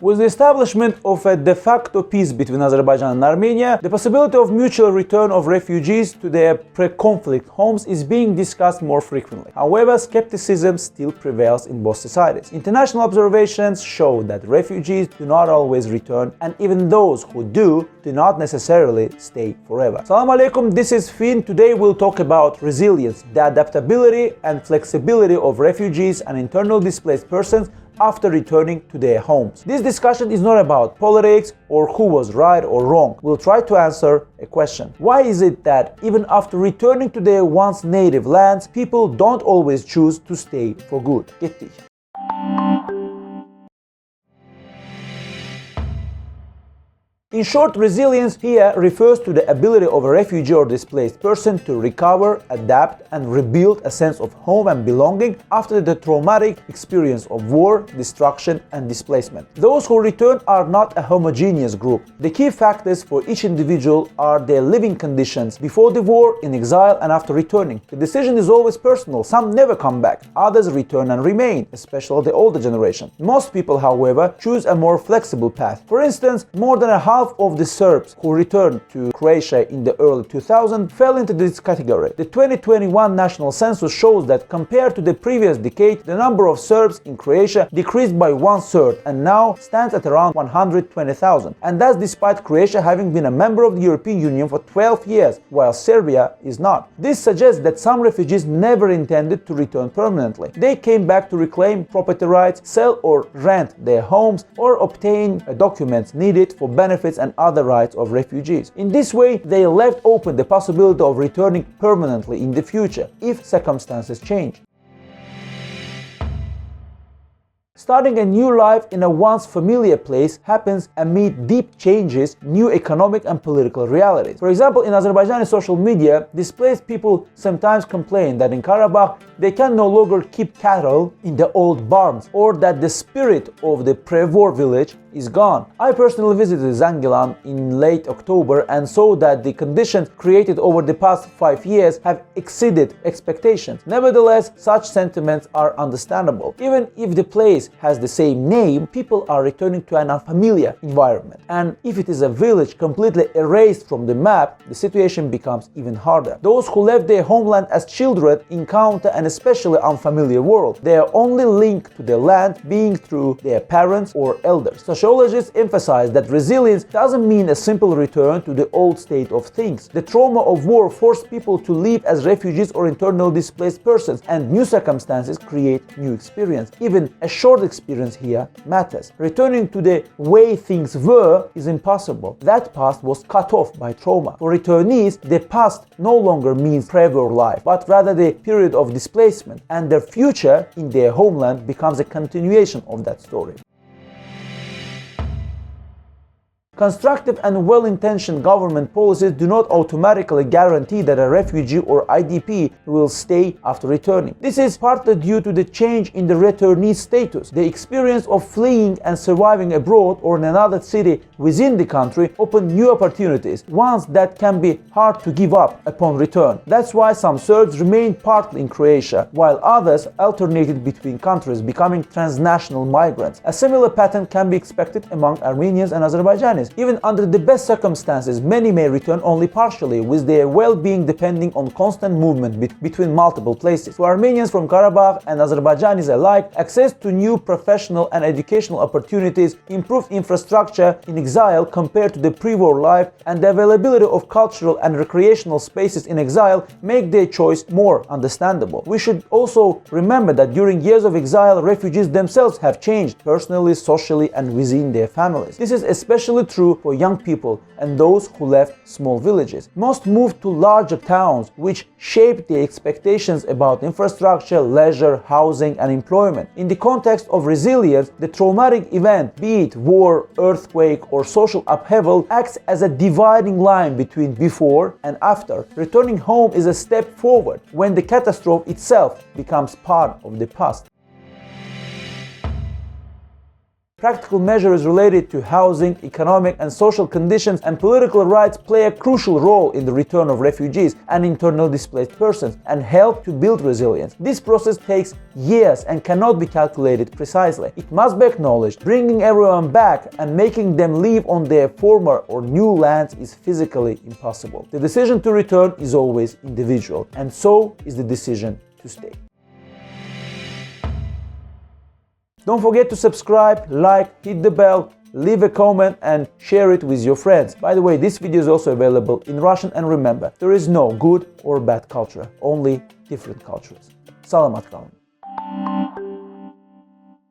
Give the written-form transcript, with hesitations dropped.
With the establishment of a de facto peace between Azerbaijan and Armenia, the possibility of mutual return of refugees to their pre-conflict homes is being discussed more frequently. However, skepticism still prevails in both societies. International observations show that refugees do not always return, and even those who do not necessarily stay forever. Assalamu alaikum, this is Fin. Today we'll talk about resilience, the adaptability and flexibility of refugees and internally displaced persons after returning to their homes. This discussion is not about politics or who was right or wrong. We'll try to answer a question. Why is it that even after returning to their once native lands, people don't always choose to stay for good? Getdik. In short, resilience here refers to the ability of a refugee or displaced person to recover, adapt, and rebuild a sense of home and belonging after the traumatic experience of war, destruction, and displacement. Those who return are not a homogeneous group. The key factors for each individual are their living conditions before the war, in exile, and after returning. The decision is always personal. Some never come back. Others return and remain, especially the older generation. Most people, however, choose a more flexible path. For instance, more than a half of the Serbs who returned to Croatia in the early 2000s fell into this category. The 2021 national census shows that compared to the previous decade, the number of Serbs in Croatia decreased by 1/3 and now stands at around 120,000. And that's despite Croatia having been a member of the European Union for 12 years, while Serbia is not. This suggests that some refugees never intended to return permanently. They came back to reclaim property rights, sell or rent their homes, or obtain documents needed for benefits and other rights of refugees. In this way, they left open the possibility of returning permanently in the future if circumstances change. Starting a new life in a once familiar place happens amid deep changes, new economic and political realities. For example, in Azerbaijani social media, displaced people sometimes complain that in Karabakh they can no longer keep cattle in the old barns, or that the spirit of the pre-war village is gone. I personally visited Zangilan in late October and saw that the conditions created over the past 5 years have exceeded expectations. Nevertheless, such sentiments are understandable. Even if the place has the same name, people are returning to an unfamiliar environment. And if it is a village completely erased from the map, the situation becomes even harder. Those who left their homeland as children encounter an especially unfamiliar world. Their only link to the land being through their parents or elders. Sociologists emphasize that resilience doesn't mean a simple return to the old state of things. The trauma of war forced people to live as refugees or internally displaced persons, and new circumstances create new experience. Even a short experience here matters. Returning to the way things were is impossible. That past was cut off by trauma. For returnees, the past no longer means pre-war life, but rather the period of displacement, and their future in their homeland becomes a continuation of that story. Constructive and well-intentioned government policies do not automatically guarantee that a refugee or IDP will stay after returning. This is partly due to the change in the returnee status. The experience of fleeing and surviving abroad or in another city within the country open new opportunities, ones that can be hard to give up upon return. That's why some Serbs remained partly in Croatia, while others alternated between countries, becoming transnational migrants. A similar pattern can be expected among Armenians and Azerbaijanis. Even under the best circumstances, many may return only partially, with their well-being depending on constant movement between multiple places. For Armenians from Karabakh and Azerbaijanis alike, access to new professional and educational opportunities, improved infrastructure in exile compared to the pre-war life, and the availability of cultural and recreational spaces in exile make their choice more understandable. We should also remember that during years of exile, refugees themselves have changed personally, socially, and within their families. This is especially true for young people and those who left small villages. Most moved to larger towns, which shaped their expectations about infrastructure, leisure, housing, and employment. In the context of resilience, the traumatic event, be it war, earthquake, or social upheaval, acts as a dividing line between before and after. Returning home is a step forward when the catastrophe itself becomes part of the past. Practical measures related to housing, economic and social conditions, and political rights play a crucial role in the return of refugees and internally displaced persons and help to build resilience. This process takes years and cannot be calculated precisely. It must be acknowledged, bringing everyone back and making them live on their former or new lands is physically impossible. The decision to return is always individual, and so is the decision to stay. Don't forget to subscribe, like, hit the bell, leave a comment and share it with your friends. By the way, this video is also available in Russian, and remember, there is no good or bad culture, only different cultures. Salamat kalın.